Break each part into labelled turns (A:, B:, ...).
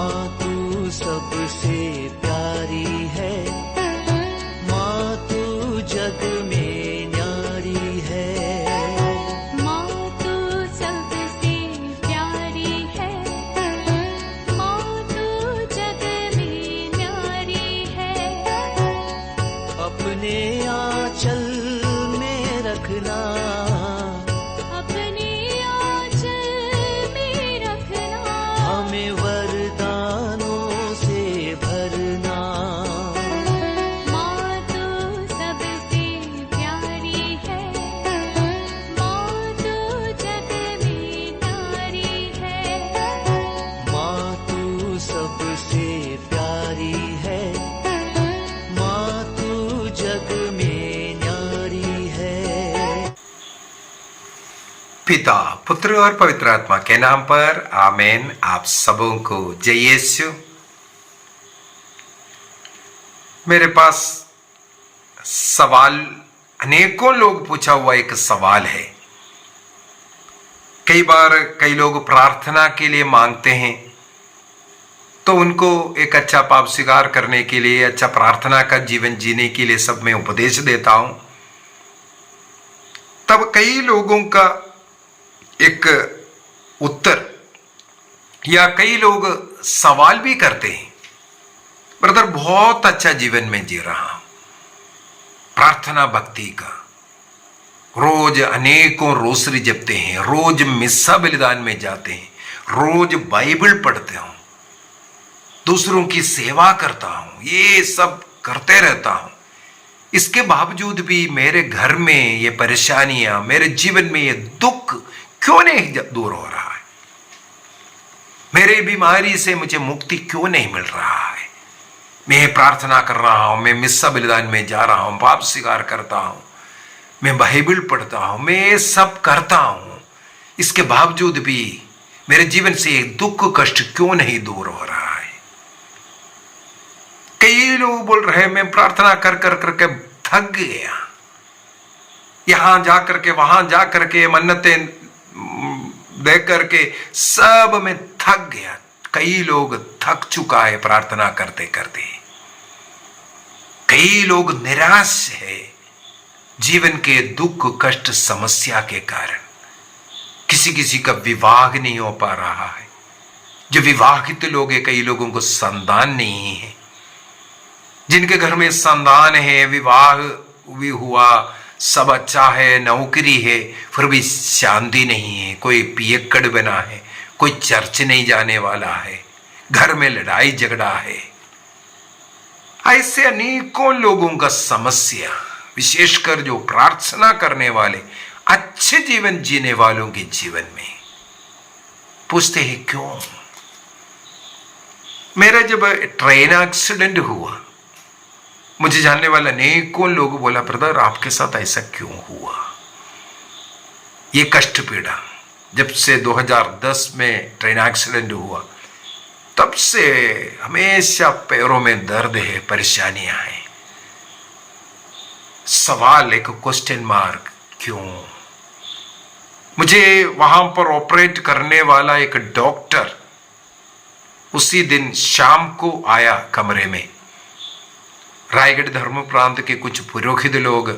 A: माँ तू सबसे प्यारी है, माँ तू जग में न्यारी है।
B: माँ तू सबसे प्यारी है, माँ तू जग में न्यारी है।
A: अपने आंचल में रखना,
B: अपने आंचल में रखना।
A: हमें वरदानों से भरना।
B: माँ तू सबसे प्यारी है, माँ तू जग में न्यारी है।
A: माँ तू सबसे प्यारी है, माँ तू जग में न्यारी है।
C: पिता, पुत्र और पवित्र आत्मा के नाम पर आमीन। आप सबों को जय यीशु। मेरे पास सवाल, अनेकों लोग पूछा हुआ एक सवाल है। कई बार कई लोग प्रार्थना के लिए मांगते हैं, तो उनको एक अच्छा पाप स्वीकार करने के लिए, अच्छा प्रार्थना का जीवन जीने के लिए सब मैं उपदेश देता हूं। तब कई लोगों का एक उत्तर या कई लोग सवाल भी करते हैं, ब्रदर बहुत अच्छा जीवन में जी रहा हूं, प्रार्थना भक्ति का, रोज अनेकों रोसरी जपते हैं, रोज मिस्सा बलिदान में जाते हैं, रोज बाइबल पढ़ते हूं, दूसरों की सेवा करता हूं, ये सब करते रहता हूं। इसके बावजूद भी मेरे घर में ये परेशानियां, मेरे जीवन में ये दुख क्यों नहीं दूर हो रहा है? मेरे बीमारी से मुझे मुक्ति क्यों नहीं मिल रहा है? मैं प्रार्थना कर रहा हूं, मैं मिस्सा बलिदान में जा रहा हूं, पाप स्वीकार करता हूं, मैं बाइबल पढ़ता हूं, मैं ये सब करता हूं, इसके बावजूद भी मेरे जीवन से ये दुख कष्ट क्यों नहीं दूर हो रहा है? कई लोग बोल रहे हैं मैं प्रार्थना कर कर करके थक गया, यहां जाकर के वहां जाकर के मन्नतें देख करके सब में थक गया। कई लोग थक चुका है प्रार्थना करते करते। कई लोग निराश है जीवन के दुख कष्ट समस्या के कारण। किसी किसी का विवाह नहीं हो पा रहा है। जो विवाहित लोग हैं, कई लोगों को संतान नहीं है। जिनके घर में संतान है, विवाह भी हुआ, सब अच्छा है, नौकरी है, फिर भी शांति नहीं है। कोई पियक्कड़ बना है, कोई चर्च नहीं जाने वाला है, घर में लड़ाई झगड़ा है। ऐसे अनेकों लोगों का समस्या, विशेषकर जो प्रार्थना करने वाले, अच्छे जीवन जीने वालों के जीवन में पूछते हैं क्यों? मेरा जब ट्रेन एक्सीडेंट हुआ, मुझे जानने वाला अनेकों लोग बोला ब्रदर आपके साथ ऐसा क्यों हुआ? ये कष्ट पीड़ा जब से 2010 में ट्रेन एक्सीडेंट हुआ, तब से हमेशा पैरों में दर्द है, परेशानियां हैं। सवाल, एक क्वेश्चन मार्क, क्यों? मुझे वहां पर ऑपरेट करने वाला एक डॉक्टर उसी दिन शाम को आया कमरे में। रायगढ़ धर्म प्रांत के कुछ पुरोहित लोग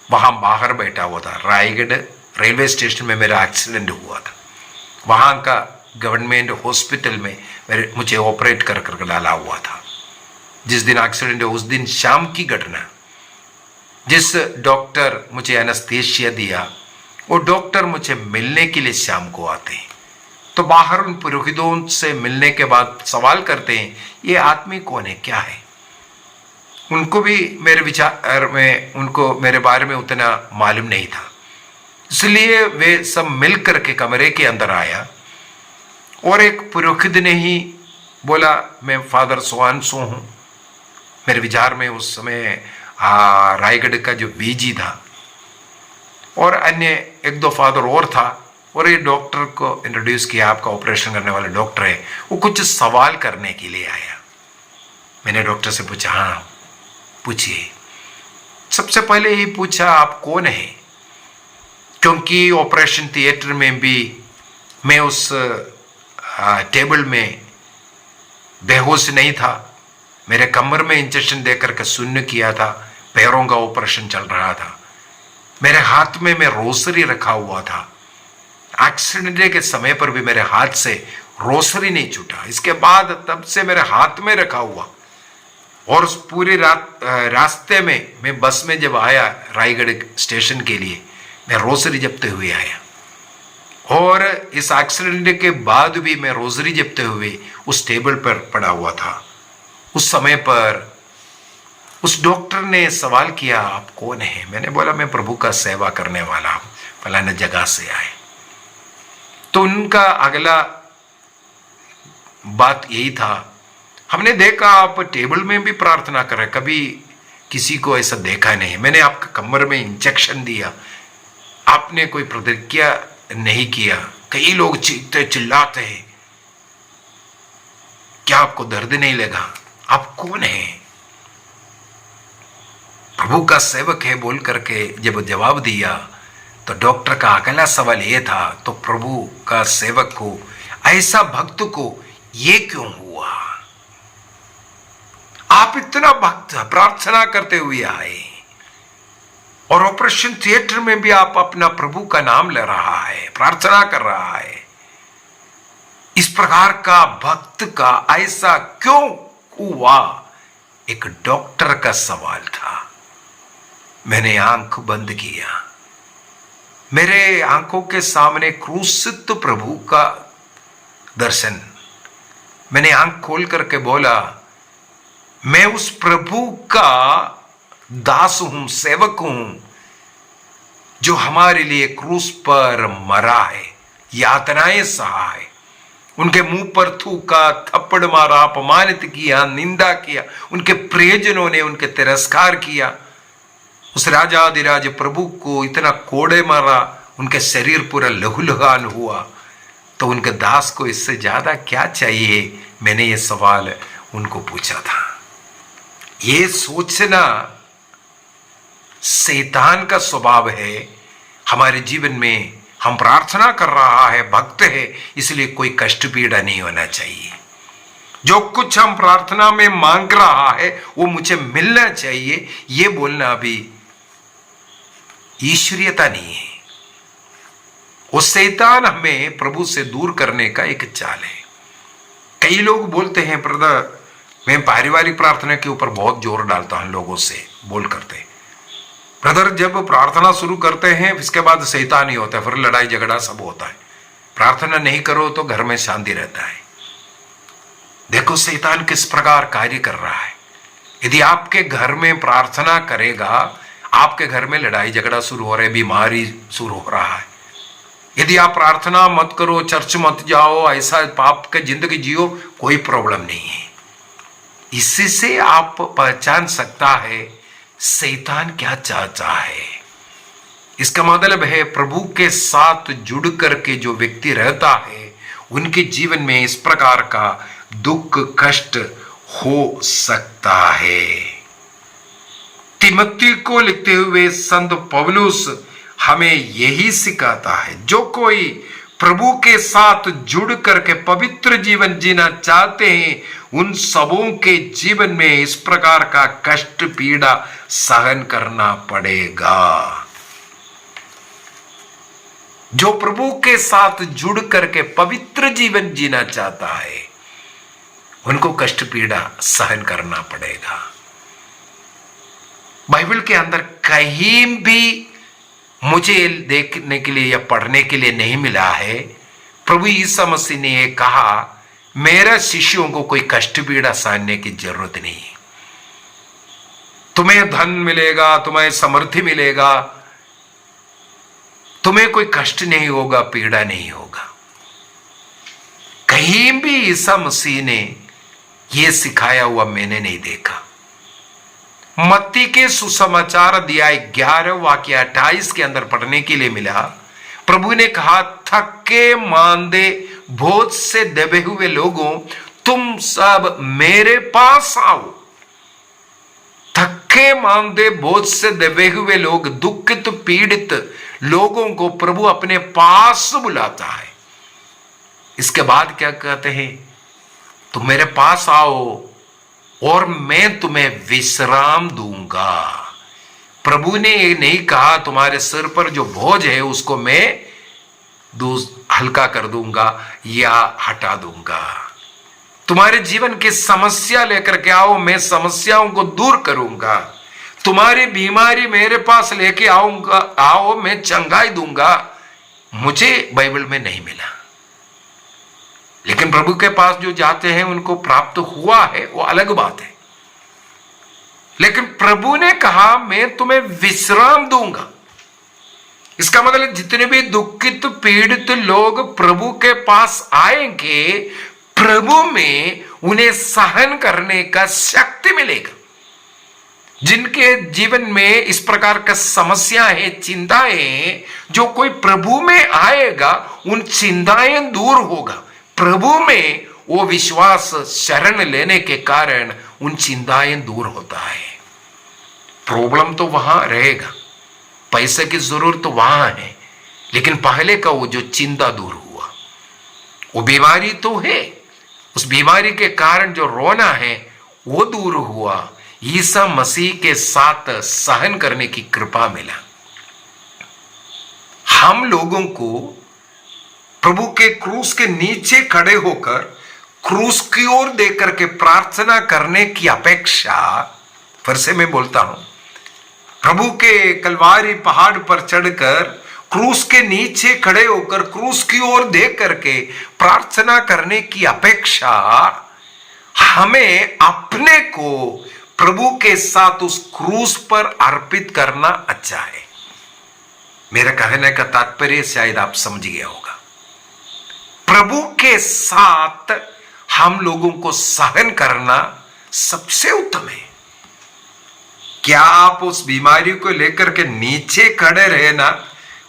C: वहां बाहर बैठा हुआ था। रायगढ़ रेलवे स्टेशन में मेरा एक्सीडेंट हुआ था। वहां का गवर्नमेंट हॉस्पिटल में मुझे ऑपरेट कर कर डाला हुआ था। जिस दिन एक्सीडेंट है उस दिन शाम की घटना। जिस डॉक्टर मुझे एनेस्थीसिया दिया, वो डॉक्टर मुझे मिलने के लिए शाम को आते हैं। तो बाहर उन पुरोहितों से मिलने के बाद सवाल करते हैं ये आदमी कौन है, क्या है? उनको भी मेरे विचार में, उनको मेरे बारे में उतना मालूम नहीं था, इसलिए वे सब मिल करके कमरे के अंदर आया। और एक पुरोहित ने ही बोला मैं फादर सोआनसो हूं। मेरे विचार में उस समय रायगढ़ का जो वीजी था और अन्य एक दो फादर और था, और ये डॉक्टर को इंट्रोड्यूस किया, आपका ऑपरेशन करने वाला डॉक्टर है। वो कुछ सवाल करने के लिए आया। मैंने डॉक्टर से पूछा, हाँ पूछिए। सबसे पहले ही पूछा आप कौन है, क्योंकि ऑपरेशन थिएटर में भी मैं उस टेबल में बेहोश नहीं था, मेरे कमर में इंजेक्शन देकर के शून्य किया था, पैरों का ऑपरेशन चल रहा था, मेरे हाथ में मैं रोसरी रखा हुआ था। एक्सीडेंट के समय पर भी मेरे हाथ से रोसरी नहीं छूटा। इसके बाद तब से मेरे हाथ में रखा हुआ, और उस पूरी रास्ते में मैं बस में जब आया रायगढ़ स्टेशन के लिए, मैं रोसरी जपते हुए आया। और इस एक्सीडेंट के बाद भी मैं रोसरी जपते हुए उस टेबल पर पड़ा हुआ था। उस समय पर उस डॉक्टर ने सवाल किया, आप कौन है? मैंने बोला, मैं प्रभु का सेवा करने वाला हूं, फलाना जगह से आए। तो उनका अगला बात यही था, हमने देखा आप टेबल में भी प्रार्थना कर रहे, कभी किसी को ऐसा देखा नहीं। मैंने आपके कमर में इंजेक्शन दिया, आपने कोई प्रतिक्रिया नहीं किया। कई लोग चीखते चिल्लाते हैं, क्या आपको दर्द नहीं लगा? आप कौन है? प्रभु का सेवक है बोल करके जब जवाब दिया, तो डॉक्टर का अगला सवाल यह था, तो प्रभु का सेवक को, ऐसा भक्त को ये क्यों हुआ? आप इतना भक्त प्रार्थना करते हुए आए, और ऑपरेशन थिएटर में भी आप अपना प्रभु का नाम ले रहा है, प्रार्थना कर रहा है। इस प्रकार का भक्त का ऐसा क्यों हुआ? एक डॉक्टर का सवाल था। मैंने आंख बंद किया, मेरे आंखों के सामने क्रूसित प्रभु का दर्शन। मैंने आंख खोल करके बोला, मैं उस प्रभु का दास हूं, सेवक हूं, जो हमारे लिए क्रूस पर मरा है, यातनाएं सहा है, उनके मुंह पर थूका, थप्पड़ मारा, अपमानित किया, निंदा किया, उनके प्रियजनों ने उनके तिरस्कार किया। उस राजाधिराज प्रभु को इतना कोड़े मारा, उनके शरीर पूरा लहूलुहान हुआ, तो उनके दास को इससे ज्यादा क्या चाहिए? मैंने ये सवाल उनको पूछा था। ये सोचना शैतान का स्वभाव है। हमारे जीवन में हम प्रार्थना कर रहा है, भक्त है, इसलिए कोई कष्ट पीड़ा नहीं होना चाहिए। जो कुछ हम प्रार्थना में मांग रहा है वो मुझे मिलना चाहिए, ये बोलना भी ईश्वरीयता नहीं है। वो शैतान हमें प्रभु से दूर करने का एक चाल है। कई लोग बोलते हैं, ब्रदर मैं पारिवारिक प्रार्थना के ऊपर बहुत जोर डालता हूं, लोगों से बोल करते, ब्रदर जब प्रार्थना शुरू करते हैं इसके बाद शैतान ही होता है, फिर लड़ाई झगड़ा सब होता है। प्रार्थना नहीं करो तो घर में शांति रहता है। देखो शैतान किस प्रकार कार्य कर रहा है। यदि आपके घर में प्रार्थना करेगा, आपके घर में लड़ाई झगड़ा शुरू हो रहा है, बीमारी शुरू हो रहा है। यदि आप प्रार्थना मत करो, चर्च मत जाओ, ऐसा पाप के जिंदगी जियो, कोई प्रॉब्लम नहीं है। इसी से आप पहचान सकता है शैतान क्या चाहता है। इसका मतलब है प्रभु के साथ जुड़ करके जो व्यक्ति रहता है, उनके जीवन में इस प्रकार का दुख कष्ट हो सकता है। तिमोथी को लिखते हुए संत पौलुस हमें यही सिखाता है, जो कोई प्रभु के साथ जुड़ करके पवित्र जीवन जीना चाहते हैं, उन सबों के जीवन में इस प्रकार का कष्ट पीड़ा सहन करना पड़ेगा। जो प्रभु के साथ जुड़ करके पवित्र जीवन जीना चाहता है, उनको कष्ट पीड़ा सहन करना पड़ेगा। बाइबल के अंदर कहीं भी मुझे देखने के लिए या पढ़ने के लिए नहीं मिला है प्रभु यीशु मसीह ने ये कहा, मेरे शिष्यों को कोई कष्ट पीड़ा सहने की जरूरत नहीं है। तुम्हें धन मिलेगा, तुम्हें समृद्धि मिलेगा, तुम्हें कोई कष्ट नहीं होगा, पीड़ा नहीं होगा। कहीं भी यीशु मसीह ने यह सिखाया हुआ मैंने नहीं देखा। मत्ती के सुसमाचार अध्याय 11 वाक्य 28 के अंदर पढ़ने के लिए मिला, प्रभु ने कहा, थके मांदे बोझ से दबे हुए लोगों, तुम सब मेरे पास आओ। थके मांदे बोझ से दबे हुए लोग, दुखित पीड़ित लोगों को प्रभु अपने पास बुलाता है। इसके बाद क्या कहते हैं? तुम मेरे पास आओ और मैं तुम्हें विश्राम दूंगा। प्रभु ने ये नहीं कहा तुम्हारे सिर पर जो बोझ है उसको मैं हल्का कर दूंगा या हटा दूंगा। तुम्हारे जीवन की समस्या लेकर के आओ, मैं समस्याओं को दूर करूंगा। तुम्हारी बीमारी मेरे पास लेके आऊंगा, आओ मैं चंगाई दूंगा। मुझे बाइबल में नहीं मिला, लेकिन प्रभु के पास जो जाते हैं उनको प्राप्त हुआ है, वो अलग बात है। लेकिन प्रभु ने कहा मैं तुम्हें विश्राम दूंगा। इसका मतलब जितने भी दुखित पीड़ित लोग प्रभु के पास आएंगे, प्रभु में उन्हें सहन करने का शक्ति मिलेगा। जिनके जीवन में इस प्रकार का समस्या है, चिंताएं, जो कोई प्रभु में आएगा उन चिंताएं दूर होगा। प्रभु में वो विश्वास शरण लेने के कारण उन चिंताएं दूर होता है। प्रॉब्लम तो वहां रहेगा, पैसे की जरूरत तो वहां है, लेकिन पहले का वो जो चिंता दूर हुआ, वो बीमारी तो है, उस बीमारी के कारण जो रोना है वो दूर हुआ। ईसा मसीह के साथ सहन करने की कृपा मिला। हम लोगों को प्रभु के क्रूस के नीचे खड़े होकर क्रूस की ओर देख करके प्रार्थना करने की अपेक्षा, फिर से मैं बोलता हूं, प्रभु के कलवारी पहाड़ पर चढ़कर क्रूस के नीचे खड़े होकर क्रूस की ओर देख करके प्रार्थना करने की अपेक्षा हमें अपने को प्रभु के साथ उस क्रूस पर अर्पित करना अच्छा है। मेरा कहने का तात्पर्य शायद आप समझ गए होगा। प्रभु के साथ हम लोगों को सहन करना सबसे उत्तम है। क्या आप उस बीमारी को लेकर के नीचे खड़े रहे ना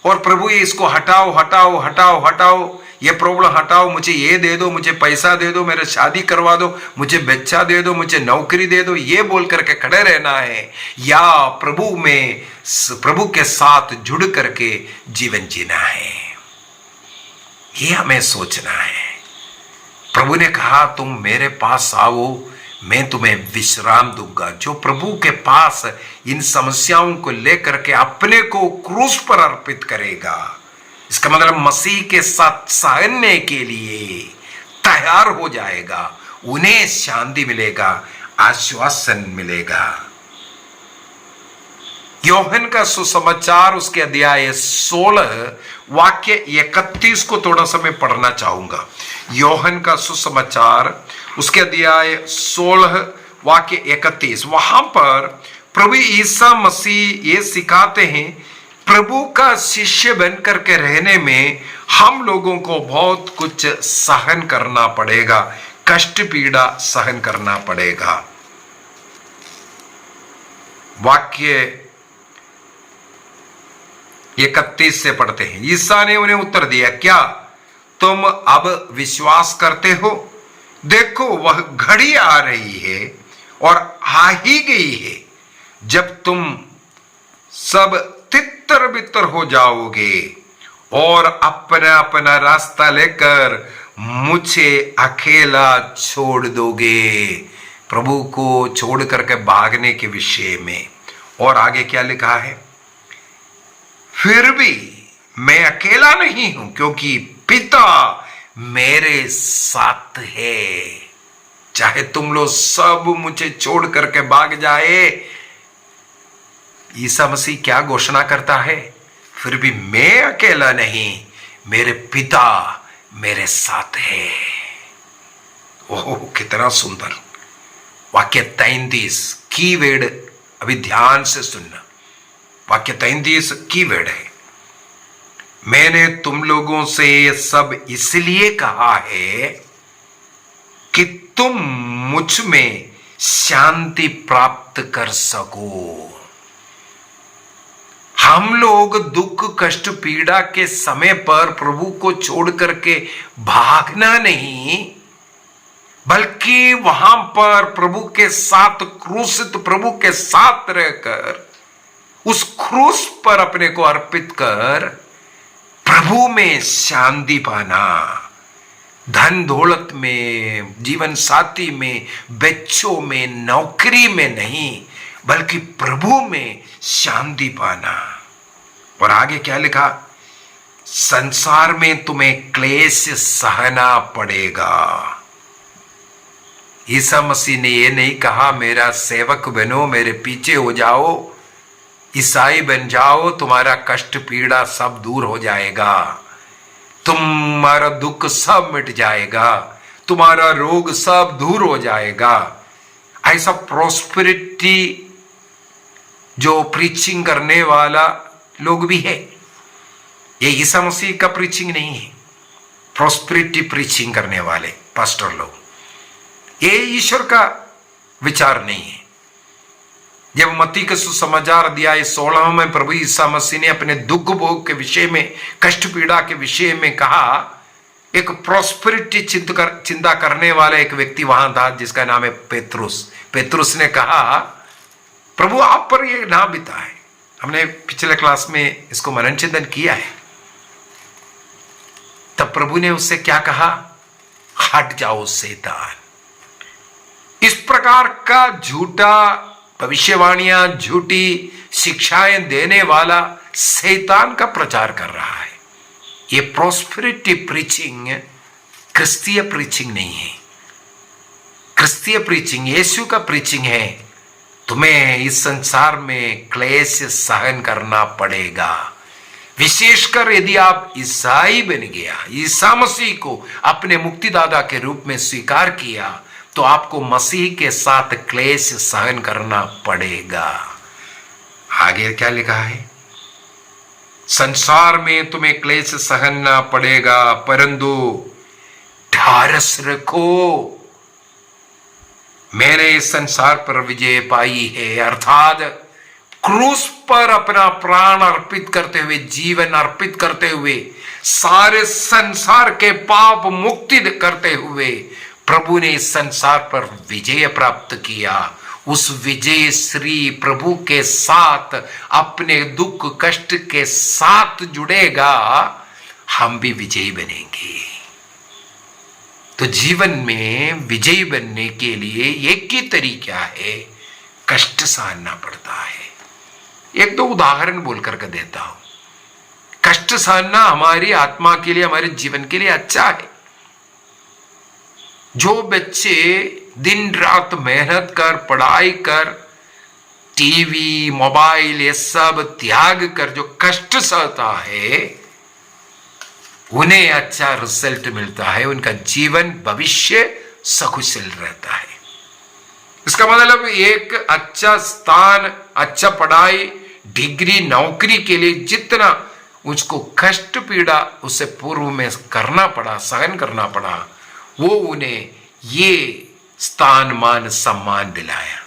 C: और प्रभु ये इसको हटाओ हटाओ हटाओ हटाओ, ये प्रॉब्लम हटाओ, मुझे ये दे दो, मुझे पैसा दे दो, मेरे शादी करवा दो, मुझे बच्चा दे दो, मुझे नौकरी दे दो, ये बोल करके खड़े रहना है, या प्रभु के साथ जुड़ करके जीवन जीना है, ये हमें सोचना है। प्रभु ने कहा तुम मेरे पास आओ, मैं तुम्हें विश्राम दूंगा। जो प्रभु के पास इन समस्याओं को लेकर के अपने को क्रूस पर अर्पित करेगा, इसका मतलब मसीह के साथ सहने के लिए तैयार हो जाएगा, उन्हें शांति मिलेगा, आश्वासन मिलेगा। योहन का सुसमाचार उसके अध्याय 16 वाक्य 31 को थोड़ा सा मैं पढ़ना चाहूंगा। योहन का सुसमाचार उसके अध्याय 16 वाक्य 31, वहां पर प्रभु ईसा मसीह ये सिखाते हैं, प्रभु का शिष्य बन करके रहने में हम लोगों को बहुत कुछ सहन करना पड़ेगा, कष्ट पीड़ा सहन करना पड़ेगा। वाक्य 31 से पढ़ते हैं। ईसा ने उन्हें उत्तर दिया, क्या तुम अब विश्वास करते हो? देखो वह घड़ी आ रही है और आ ही गई है जब तुम सब तितर बितर हो जाओगे और अपना अपना रास्ता लेकर मुझे अकेला छोड़ दोगे। प्रभु को छोड़ करके भागने के विषय में। और आगे क्या लिखा है, फिर भी मैं अकेला नहीं हूं क्योंकि पिता मेरे साथ है। चाहे तुम लोग सब मुझे छोड़ करके भाग जाए, ईसा मसीह क्या घोषणा करता है, फिर भी मैं अकेला नहीं, मेरे पिता मेरे साथ है। ओह कितना सुंदर वाक्य 33 कीवर्ड, अभी ध्यान से सुनना। वाक्य 33 कीवर्ड है, मैंने तुम लोगों से ये सब इसलिए कहा है कि तुम मुझ में शांति प्राप्त कर सको। हम लोग दुख कष्ट पीड़ा के समय पर प्रभु को छोड़ करके भागना नहीं, बल्कि वहां पर प्रभु के साथ क्रूसित प्रभु के साथ रहकर उस क्रूस पर अपने को अर्पित कर प्रभु में शांति पाना, धन दौलत में, जीवन साथी में, बच्चों में, नौकरी में नहीं, बल्कि प्रभु में शांति पाना। और आगे क्या लिखा? संसार में तुम्हें क्लेश सहना पड़ेगा। ईसा मसीह ने ये नहीं कहा मेरा सेवक बनो, मेरे पीछे हो जाओ, ईसाई बन जाओ, तुम्हारा कष्ट पीड़ा सब दूर हो जाएगा, तुम्हारा दुख सब मिट जाएगा, तुम्हारा रोग सब दूर हो जाएगा। ऐसा प्रोस्पेरिटी जो प्रीचिंग करने वाला लोग भी है, ये ईसा मसीह का प्रीचिंग नहीं है। प्रोस्पेरिटी प्रीचिंग करने वाले पास्टर लोग, ये ईश्वर का विचार नहीं है। जब मत्ती के सुसमाचार अध्याय 16 में प्रभु ईसा मसीह ने अपने दुख भोग के विषय में, कष्ट पीड़ा के विषय में कहा, एक प्रोस्पेरिटी चिंता करने वाला एक व्यक्ति वहां था जिसका नाम है पेतरुस। पेतरुस ने कहा प्रभु आप पर ये ना बिताए। हमने पिछले क्लास में इसको मनन चिंतन किया है। तब प्रभु ने उससे क्या कहा? हट जाओ शैतान। इस प्रकार का झूठा भविष्यवाणियां, झूठी शिक्षाएं देने वाला शैतान का प्रचार कर रहा है। ये प्रोस्पेरिटी प्रीचिंग क्रिस्तीय प्रीचिंग नहीं है। क्रिस्तीय प्रीचिंग यीशु का प्रीचिंग है। तुम्हें इस संसार में क्लेश सहन करना पड़ेगा। विशेषकर यदि आप ईसाई बन गया, ईसा मसीह को अपने मुक्तिदाता के रूप में स्वीकार किया, तो आपको मसीह के साथ क्लेश सहन करना पड़ेगा। आगे क्या लिखा है? संसार में तुम्हें क्लेश सहना पड़ेगा, परंतु ढारस रखो, मैंने इस संसार पर विजय पाई है। अर्थात क्रूस पर अपना प्राण अर्पित करते हुए, जीवन अर्पित करते हुए, सारे संसार के पाप मुक्ति करते हुए प्रभु ने इस संसार पर विजय प्राप्त किया। उस विजय श्री प्रभु के साथ अपने दुख कष्ट के साथ जुड़ेगा, हम भी विजयी बनेंगे। तो जीवन में विजयी बनने के लिए एक ही तरीका है, कष्ट सहना पड़ता है। एक दो उदाहरण बोलकर के देता हूं। कष्ट सहना हमारी आत्मा के लिए, हमारे जीवन के लिए अच्छा है। जो बच्चे दिन रात मेहनत कर, पढ़ाई कर, टीवी, मोबाइल ये सब त्याग कर जो कष्ट सहता है, उन्हें अच्छा रिजल्ट मिलता है, उनका जीवन भविष्य सकुशल रहता है। इसका मतलब एक अच्छा स्थान, अच्छा पढ़ाई, डिग्री, नौकरी के लिए जितना उसको कष्ट पीड़ा उससे पूर्व में करना पड़ा, सहन करना पड़ा, वो उन्हें ये स्थान, मान, सम्मान दिलाया।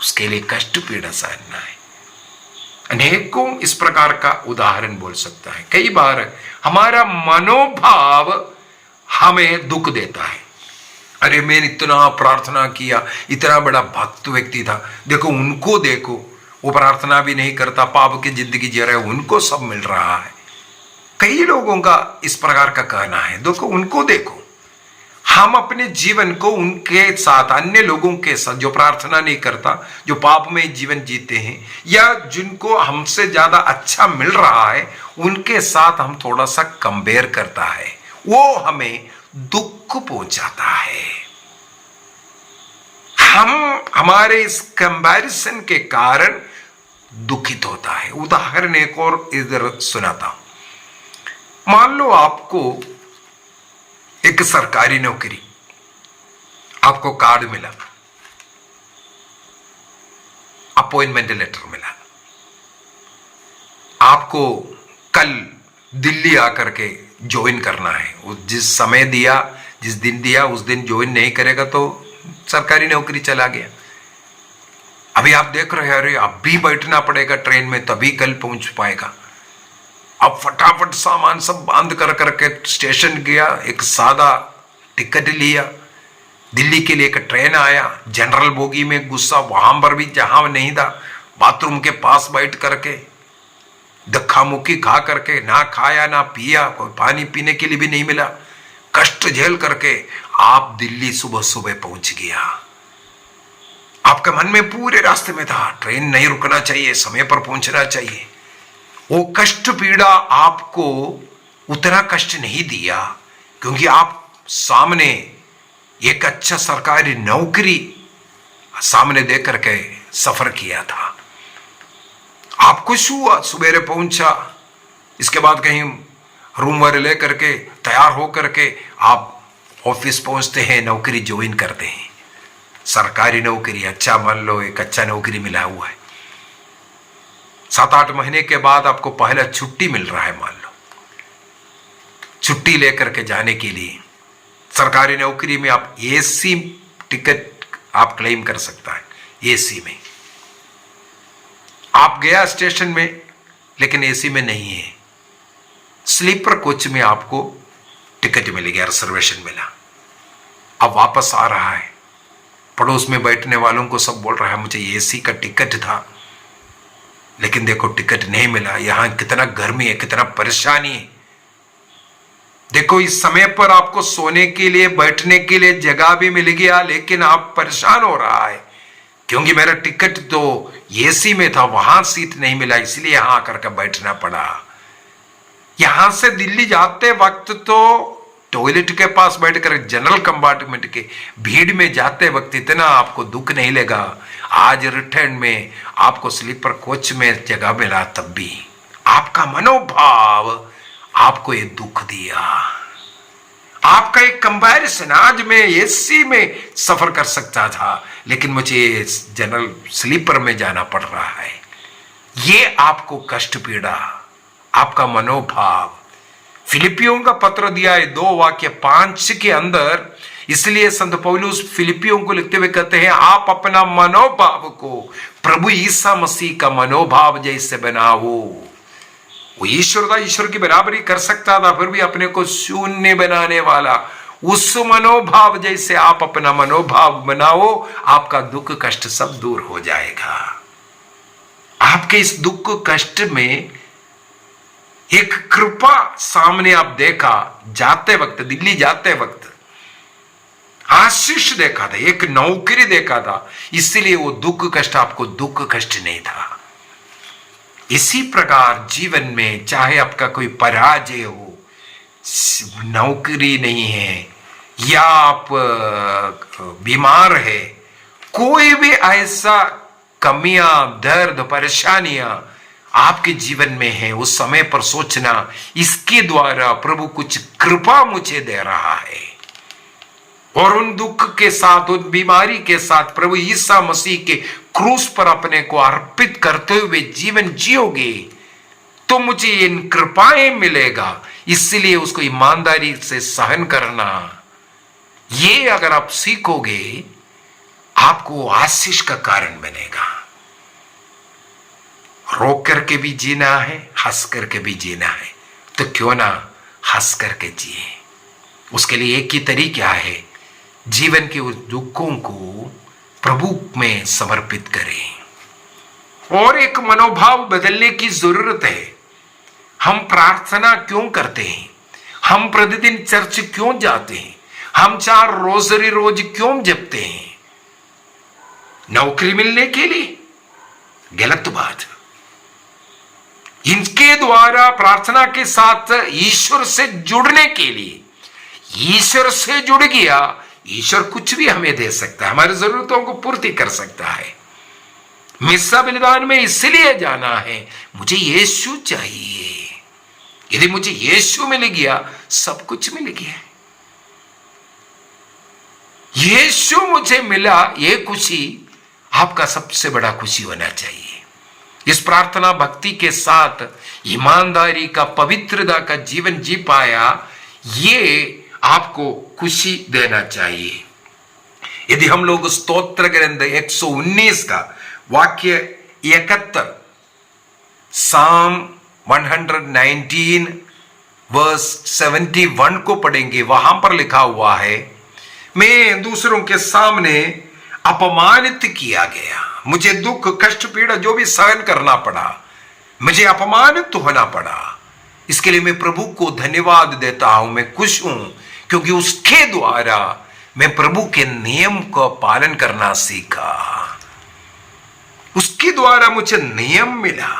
C: उसके लिए कष्ट पीड़ा सहना है। अनेकों इस प्रकार का उदाहरण बोल सकता है। कई बार हमारा मनोभाव हमें दुख देता है। अरे मैंने इतना प्रार्थना किया, इतना बड़ा भक्त व्यक्ति था, देखो उनको देखो, वो प्रार्थना भी नहीं करता, पाप की जिंदगी जी रहे, उनको सब मिल रहा है। कई लोगों का इस प्रकार का कहना है, देखो उनको देखो। हम अपने जीवन को उनके साथ, अन्य लोगों के साथ, जो प्रार्थना नहीं करता, जो पाप में जीवन जीते हैं, या जिनको हमसे ज्यादा अच्छा मिल रहा है, उनके साथ हम थोड़ा सा कंपेयर करता है, वो हमें दुख पहुंचाता है। हम हमारे इस कंपैरिजन के कारण दुखित होता है। उदाहरण एक और इधर सुनाता हूं। मान लो आपको एक सरकारी नौकरी, आपको कार्ड मिला, अपॉइंटमेंट लेटर मिला, आपको कल दिल्ली आकर के ज्वाइन करना है। वो जिस समय दिया, जिस दिन दिया, उस दिन ज्वाइन नहीं करेगा तो सरकारी नौकरी चला गया। अभी आप देख रहे हैं, अरे अब भी बैठना पड़ेगा ट्रेन में, तभी कल पहुंच पाएगा। अब फटाफट सामान सब बांध कर करके स्टेशन गया, एक सादा टिकट लिया, दिल्ली के लिए एक ट्रेन आया, जनरल बोगी में गुस्सा, वहां पर भी जहां नहीं था, बाथरूम के पास बैठ करके धक्का मुक्की खा करके, ना खाया ना पिया, कोई पानी पीने के लिए भी नहीं मिला, कष्ट झेल करके आप दिल्ली सुबह सुबह पहुंच गया। आपके मन में पूरे रास्ते में था ट्रेन नहीं रुकना चाहिए, समय पर पहुंचना चाहिए। वो कष्ट पीड़ा आपको उतना कष्ट नहीं दिया, क्योंकि आप सामने एक अच्छा सरकारी नौकरी सामने देख करके सफर किया था। आप खुश हुआ, सवेरे पहुंचा, इसके बाद कहीं रूम वाले लेकर के तैयार हो करके आप ऑफिस पहुंचते हैं, नौकरी ज्वाइन करते हैं। सरकारी नौकरी, अच्छा मान लो एक अच्छा नौकरी मिला हुआ है, 7-8 महीने के बाद आपको पहला छुट्टी मिल रहा है। मान लो छुट्टी लेकर के जाने के लिए सरकारी नौकरी में आप एसी टिकट आप क्लेम कर सकता है। एसी में आप गया स्टेशन में, लेकिन एसी में नहीं है, स्लीपर कोच में आपको टिकट मिल गया, रिजर्वेशन मिला। अब वापस आ रहा है, पड़ोस में बैठने वालों को सब बोल रहा है मुझे एसी का टिकट था, लेकिन देखो टिकट नहीं मिला। यहां कितना गर्मी है, कितना परेशानी है। देखो इस समय पर आपको सोने के लिए, बैठने के लिए जगह भी मिल गया, लेकिन आप परेशान हो रहा है क्योंकि मेरा टिकट तो एसी में था, वहां सीट नहीं मिला, इसलिए यहां आकर के बैठना पड़ा। यहां से दिल्ली जाते वक्त तो टॉयलेट के पास बैठकर जनरल कंपार्टमेंट के भीड़ में जाते वक्त इतना आपको दुख नहीं लगा। आज रिटर्न में आपको स्लीपर कोच में जगह मिला, तब भी आपका मनोभाव आपको ये दुख दिया। आपका एक कंपैरिजन, आज मैं एसी में सफर कर सकता था, लेकिन मुझे जनरल स्लीपर में जाना पड़ रहा है। ये आपको कष्ट पीड़ा, आपका मनोभाव। फिलिपियों का पत्र दिया है 2 वाक्य 5 के अंदर, इसलिए संत पौलुस फिलिपियों को लिखते हुए कहते हैं आप अपना मनोभाव को प्रभु ईसा मसीह का मनोभाव जैसे बनाओ। वो ईश्वर था, ईश्वर की बराबरी कर सकता था, फिर भी अपने को शून्य बनाने वाला, उस मनोभाव जैसे आप अपना मनोभाव बनाओ, आपका दुख कष्ट सब दूर हो जाएगा। आपके इस दुख कष्ट में एक कृपा सामने आप देखा, जाते वक्त, दिल्ली जाते वक्त आशीष देखा था, एक नौकरी देखा था, इसलिए वो दुख कष्ट आपको दुख कष्ट नहीं था। इसी प्रकार जीवन में चाहे आपका कोई पराजय हो, नौकरी नहीं है या आप बीमार है, कोई भी ऐसा कमियां, दर्द, परेशानियां आपके जीवन में है, उस समय पर सोचना इसके द्वारा प्रभु कुछ कृपा मुझे दे रहा है, और उन दुख के साथ, उन बीमारी के साथ प्रभु ईसा मसीह के क्रूस पर अपने को अर्पित करते हुए जीवन जियोगे तो मुझे इन कृपाएं मिलेगा। इसलिए उसको ईमानदारी से सहन करना, ये अगर आप सीखोगे आपको आशीष का कारण बनेगा। रोक करके भी जीना है, हंस करके भी जीना है, तो क्यों ना हंस करके जिए। उसके लिए एक ही तरीका है, जीवन के उस दुखों को प्रभु में समर्पित करें। और एक मनोभाव बदलने की जरूरत है। हम प्रार्थना क्यों करते हैं? हम प्रतिदिन चर्च क्यों जाते हैं? हम 4 रोजरी रोज क्यों जपते हैं? नौकरी मिलने के लिए? गलत बात। इनके द्वारा प्रार्थना के साथ ईश्वर से जुड़ने के लिए, ईश्वर से जुड़ गया, ईश्वर कुछ भी हमें दे सकता है, हमारी जरूरतों को पूर्ति कर सकता है। मिस्सा बलिदान में इसलिए जाना है, मुझे यीशु चाहिए। यदि मुझे यीशु मिल गया, सब कुछ मिल गया। यीशु मुझे मिला, ये खुशी आपका सबसे बड़ा खुशी होना चाहिए। इस प्रार्थना भक्ति के साथ ईमानदारी का, पवित्रता का जीवन जी पाया, ये आपको खुशी देना चाहिए। यदि हम लोग स्तोत्र ग्रंथ 119 का वाक्य 71, साम 119 वर्स 71 को पढ़ेंगे, वहां पर लिखा हुआ है, मैं दूसरों के सामने अपमानित किया गया, मुझे दुख कष्ट पीड़ा जो भी सहन करना पड़ा, मुझे अपमानित होना पड़ा, इसके लिए मैं प्रभु को धन्यवाद देता हूं। मैं खुश हूं क्योंकि उसके द्वारा मैं प्रभु के नियम को पालन करना सीखा। उसके द्वारा मुझे नियम मिला।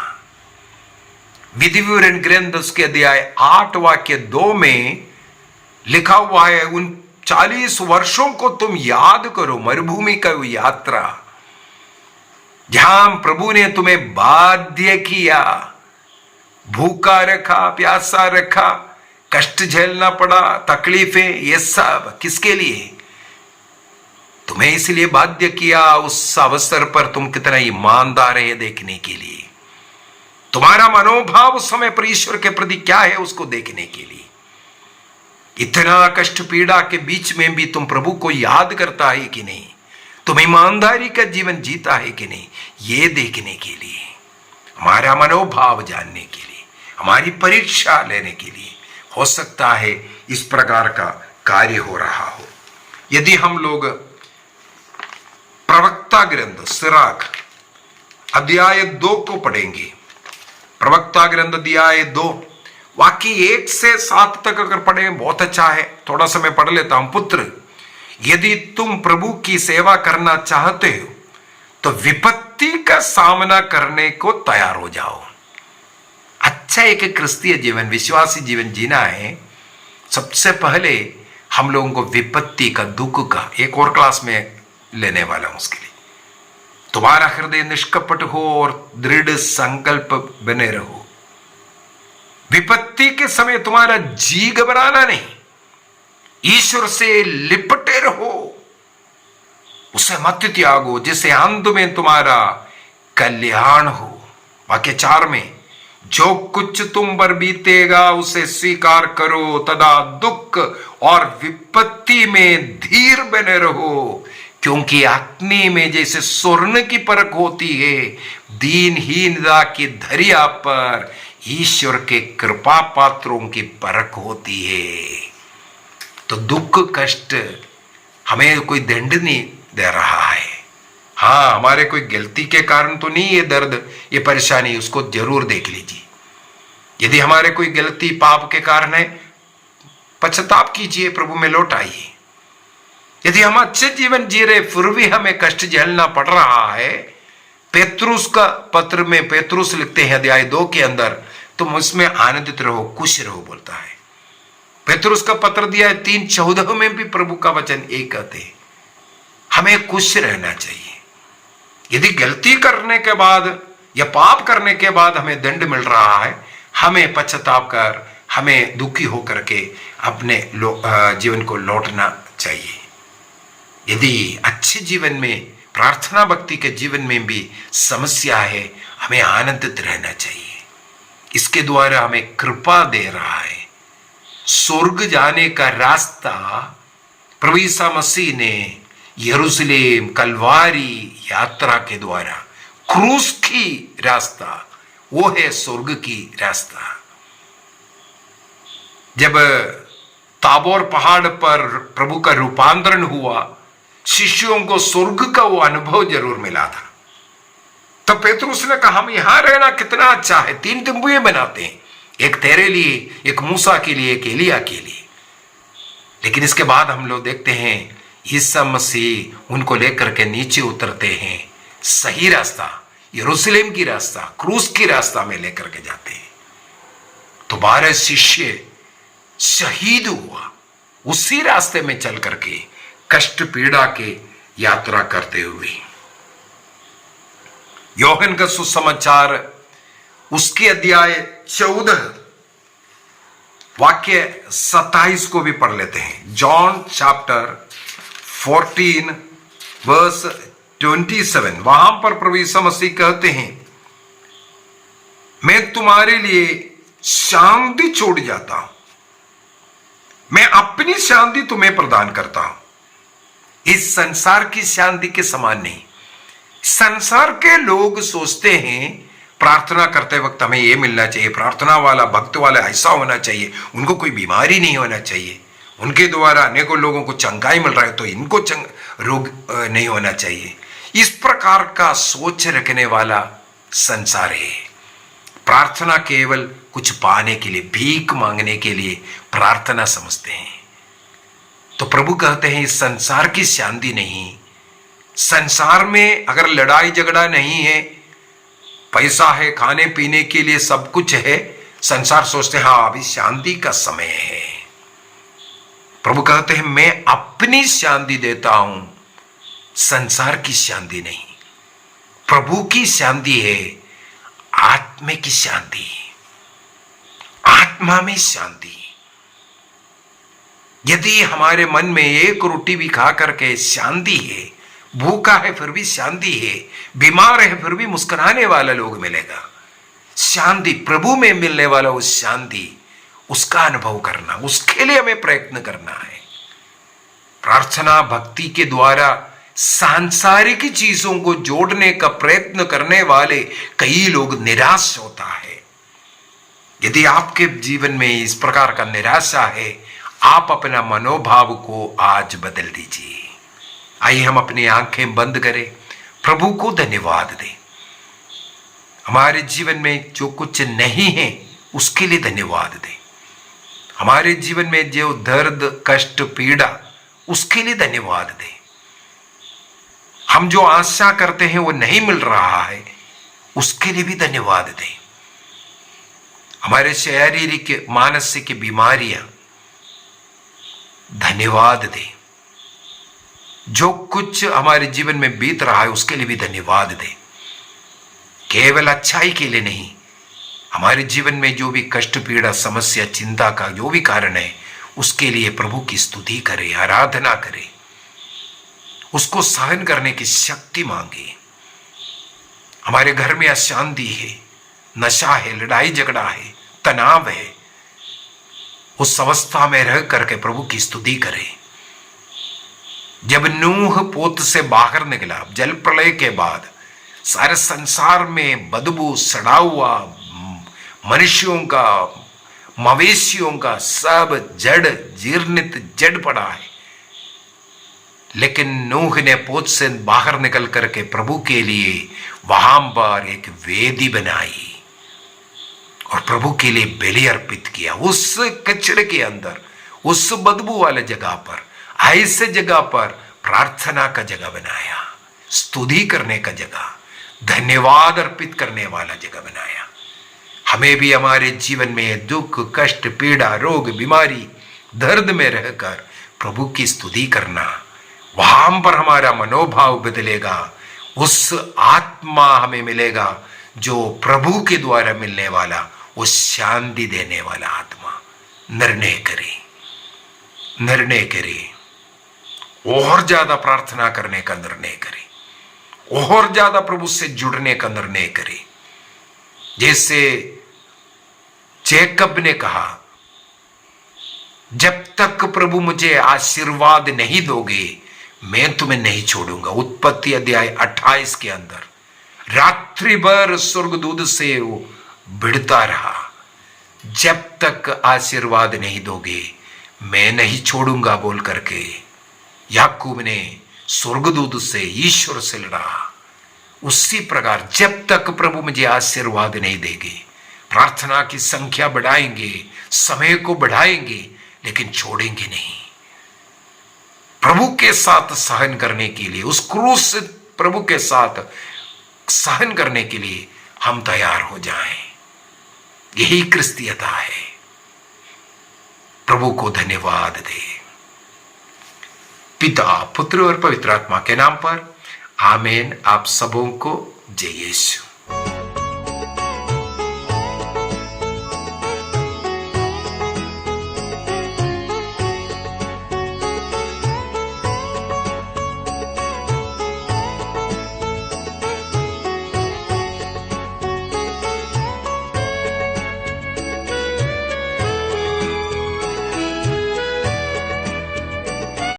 C: विधि विवरण ग्रंथ उसके अध्याय 8 वाक्य 2 में लिखा हुआ है, उन 40 वर्षों को तुम याद करो, मरुभूमि का वो यात्रा जहां प्रभु ने तुम्हें बाध्य किया, भूखा रखा, प्यासा रखा, कष्ट झेलना पड़ा, तकलीफें, ये सब किसके लिए? तुम्हें इसलिए बाध्य किया उस अवसर पर तुम कितना ईमानदार है देखने के लिए। तुम्हारा मनोभाव उस समय पर ईश्वर के प्रति क्या है उसको देखने के लिए। इतना कष्ट पीड़ा के बीच में भी तुम प्रभु को याद करता है कि नहीं, तुम ईमानदारी का जीवन जीता है कि नहीं, ये देखने के लिए, हमारा मनोभाव जानने के लिए, हमारी परीक्षा लेने के लिए हो सकता है इस प्रकार का कार्य हो रहा हो। यदि हम लोग प्रवक्ता ग्रंथ सिराक अध्याय 2 को पढ़ेंगे, प्रवक्ता ग्रंथ अध्याय 2 वाक्य 1 से 7 तक अगर पढ़े बहुत अच्छा है। थोड़ा समय पढ़ लेता हूं। पुत्र, यदि तुम प्रभु की सेवा करना चाहते हो तो विपत्ति का सामना करने को तैयार हो जाओ। अच्छा एक क्रिस्तीय जीवन, विश्वासी जीवन जीना है, सबसे पहले हम लोगों को विपत्ति का, दुख का, एक और क्लास में लेने वाला हूं उसके लिए। तुम्हारा हृदय निष्कपट हो और दृढ़ संकल्प बने रहो। विपत्ति के समय तुम्हारा जी घबराना नहीं, ईश्वर से लिपटे रहो, उसे मत त्यागो, जिससे अंत में तुम्हारा कल्याण हो। वाक्य 4 में, जो कुछ तुम पर बीतेगा उसे स्वीकार करो, तदा दुख और विपत्ति में धीर बने रहो, क्योंकि अग्नि में जैसे स्वर्ण की परख होती है, दीनहीनता की धरिया पर ईश्वर के कृपा पात्रों की परख होती है। तो दुख कष्ट हमें कोई दंड नहीं दे रहा है। हाँ, हमारे कोई गलती के कारण तो नहीं, ये दर्द, ये परेशानी, उसको जरूर देख लीजिए। यदि हमारे कोई गलती पाप के कारण है, पश्चाताप कीजिए, प्रभु में लौट आइए। यदि हम अच्छे जीवन जी रहे फिर भी हमें कष्ट झेलना पड़ रहा है, पेतरुस का पत्र में पेतरुस लिखते हैं अध्याय 2 के अंदर, तुम उसमें आनंदित रहो, खुश रहो बोलता है। पेतरुस का पत्र दिया है 3:14 में भी प्रभु का वचन एक कहते हैं, हमें खुश रहना चाहिए। यदि गलती करने के बाद या पाप करने के बाद हमें दंड मिल रहा है, हमें पश्चाताप कर, हमें दुखी होकर के अपने जीवन को लौटना चाहिए। यदि अच्छे जीवन में, प्रार्थना भक्ति के जीवन में भी समस्या है, हमें आनंदित रहना चाहिए। इसके द्वारा हमें कृपा दे रहा है। स्वर्ग जाने का रास्ता प्रभु ईसा मसीह ने यरूशलेम कलवारी यात्रा के द्वारा, क्रूस की रास्ता, वो है स्वर्ग की रास्ता। जब ताबोर पहाड़ पर प्रभु का रूपांतरण हुआ, शिष्यों को स्वर्ग का वो अनुभव जरूर मिला था। तब पेतरुस ने कहा, हम यहां रहना कितना अच्छा है, 3 तंबुएं बनाते हैं, एक तेरे लिए, एक मूसा के लिए, एक एलिया के लिए। लेकिन इसके बाद हम लोग देखते हैं ईसा मसीह उनको लेकर के नीचे उतरते हैं, सही रास्ता, यरूशलेम की रास्ता, क्रूस की रास्ता में लेकर के जाते हैं। तो 12 शिष्य शहीद हुआ उसी रास्ते में चल करके, कष्ट पीड़ा के यात्रा करते हुए। योहन का सुसमाचार उसके अध्याय 14 वाक्य 27 को भी पढ़ लेते हैं। जॉन चैप्टर 14 वर्स 27, वहां पर प्रभु यीशु मसीह कहते हैं, मैं तुम्हारे लिए शांति छोड़ जाता हूं, मैं अपनी शांति तुम्हें प्रदान करता हूं। इस संसार की शांति के समान नहीं। संसार के लोग सोचते हैं प्रार्थना करते वक्त हमें यह मिलना चाहिए, प्रार्थना वाला, भक्त वाला ऐसा होना चाहिए, उनको कोई बीमारी नहीं होना चाहिए, उनके द्वारा अनेकों लोगों को चंगाई मिल रहा है तो इनको रोग नहीं होना चाहिए। इस प्रकार का सोच रखने वाला संसार है। प्रार्थना केवल कुछ पाने के लिए, भीख मांगने के लिए प्रार्थना समझते हैं। तो प्रभु कहते हैं इस संसार की शांति नहीं, संसार में अगर लड़ाई झगड़ा नहीं है, पैसा है, खाने पीने के लिए सब कुछ है, संसार सोचते हैं हाँ अभी शांति का समय है। प्रभु कहते हैं मैं अपनी शांति देता हूं, संसार की शांति नहीं। प्रभु की शांति है आत्मा की शांति, आत्मा में शांति। यदि हमारे मन में एक रोटी भी खा करके शांति है, भूखा है फिर भी शांति है, बीमार है फिर भी मुस्कुराने वाला लोग मिलेगा, शांति प्रभु में मिलने वाला उस शांति, उसका अनुभव करना, उसके लिए हमें प्रयत्न करना है। प्रार्थना भक्ति के द्वारा सांसारिक चीजों को जोड़ने का प्रयत्न करने वाले कई लोग निराश होता है। यदि आपके जीवन में इस प्रकार का निराशा है, आप अपना मनोभाव को आज बदल दीजिए। आइए हम अपनी आंखें बंद करें, प्रभु को धन्यवाद दें। हमारे जीवन में जो कुछ नहीं है उसके लिए धन्यवाद दें। हमारे जीवन में जो दर्द कष्ट पीड़ा, उसके लिए धन्यवाद दें। हम जो आशा करते हैं वो नहीं मिल रहा है, उसके लिए भी धन्यवाद दें। हमारे शारीरिक मानसिक बीमारियां, धन्यवाद दें। जो कुछ हमारे जीवन में बीत रहा है उसके लिए भी धन्यवाद दें। केवल अच्छाई के लिए नहीं, हमारे जीवन में जो भी कष्ट पीड़ा समस्या चिंता का जो भी कारण है उसके लिए प्रभु की स्तुति करें, आराधना करें, उसको सहन करने की शक्ति मांगे। हमारे घर में अशांति है, नशा है, लड़ाई झगड़ा है, तनाव है, उस अवस्था में रह करके प्रभु की स्तुति करें। जब नूह पोत से बाहर निकला, जल प्रलय के बाद सारे संसार में बदबू, सड़ा हुआ मनुष्यों का, मवेशियों का सब जड़ जीर्णित जड़ पड़ा है। लेकिन नूह ने पोत से बाहर निकल करके प्रभु के लिए वहां पर एक वेदी बनाई और प्रभु के लिए बलि अर्पित किया। उस कचरे के अंदर, उस बदबू वाले जगह पर, ऐसे जगह पर प्रार्थना का जगह बनाया, स्तुति करने का जगह, धन्यवाद अर्पित करने वाला जगह बनाया। हमें भी हमारे जीवन में दुख कष्ट पीड़ा रोग बीमारी दर्द में रहकर प्रभु की स्तुति करना, वहां पर हमारा मनोभाव बदलेगा, उस आत्मा हमें मिलेगा जो प्रभु के द्वारा मिलने वाला, उस शांति देने वाला आत्मा। निर्णय करें, निर्णय करें, और ज्यादा प्रार्थना करने का निर्णय करें, और ज्यादा प्रभु से जुड़ने का निर्णय करें। जैसे जैकब ने कहा, जब तक प्रभु मुझे आशीर्वाद नहीं दोगे मैं तुम्हें नहीं छोड़ूंगा। उत्पत्ति अध्याय 28 के अंदर रात्रि भर स्वर्गदूत से वो भिड़ता रहा, जब तक आशीर्वाद नहीं दोगे मैं नहीं छोड़ूंगा बोल करके याकूब ने स्वर्गदूत से, ईश्वर से लड़ा। उसी प्रकार जब तक प्रभु मुझे आशीर्वाद नहीं देंगे, प्रार्थना की संख्या बढ़ाएंगे, समय को बढ़ाएंगे, लेकिन छोड़ेंगे नहीं। प्रभु के साथ सहन करने के लिए, उस क्रूस से प्रभु के साथ सहन करने के लिए हम तैयार हो जाएं। यही क्रिस्तीयता है। प्रभु को धन्यवाद दे। पिता पुत्र और पवित्र आत्मा के नाम पर आमीन। आप सबों को जय यीशु।